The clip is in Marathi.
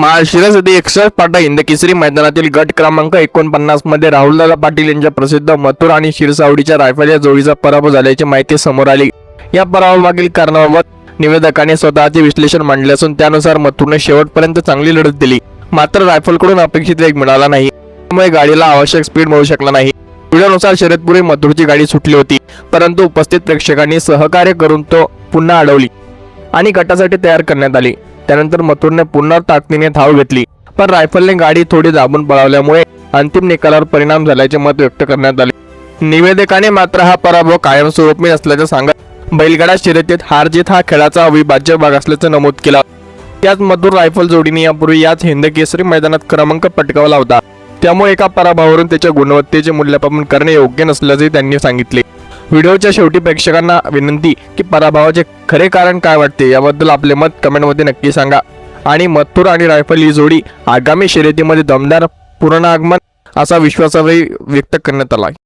महाशिरसती 61 पाटा हिंद केसरी मैदानातील गट क्रमांक 49 मध्ये राहुलदादा पाटील यांच्या प्रसिद्ध मथुर आणि शिरसावडीच्या रायफल या जोडीचा पराभव झाल्याची माहिती समोर आली। या पराभवामागील कारणाबाबत निवेदकाने स्वतःचे विश्लेषण मांडले असून त्यानुसार मथुरने शेवटपर्यंत चांगली लढत दिली, मात्र रायफलकडून अपेक्षित वेग मिळाला नाही, त्यामुळे गाडीला आवश्यक स्पीड मिळू शकला नाही। व्हिडिओनुसार शर्यतपूर्वी मथुरची गाडी सुटली होती, परंतु उपस्थित प्रेक्षकांनी सहकार्य करून तो पुन्हा अडवली आणि गटासाठी तयार करण्यात आली। त्यानंतर मथुरने पुन्हा ताकदीने धाव घेतली, पण रायफलने गाडी थोडी दाबून पळवल्यामुळे अंतिम निकालावर परिणाम झाल्याचे मत व्यक्त करण्यात आले। निवेदकाने मात्र हा पराभव कायमस्वरूपी नसल्याचे सांगत बैलगाडा शर्यतीत हार जीत हा खेळाचा अविभाज्य भाग असल्याचे नमूद केला। याच मथुर रायफल जोडीने यापूर्वी याच हिंद केसरी मैदानात क्रमांक पटकावला होता, त्यामुळे एका पराभवावरून त्याच्या गुणवत्तेचे मूल्यमापन करणे योग्य नसल्याचे त्यांनी सांगितले। व्हिडिओच्या शेवटी प्रेक्षकांना विनंती की पराभवाचे खरे कारण काय वाटते याबद्दल आपले मत कमेंटमध्ये नक्की सांगा आणि मथुर आणि रायफल ही जोडी आगामी शर्यतीमध्ये दमदार पुनरागमन असा विश्वासही व्यक्त करण्यात आला आहे।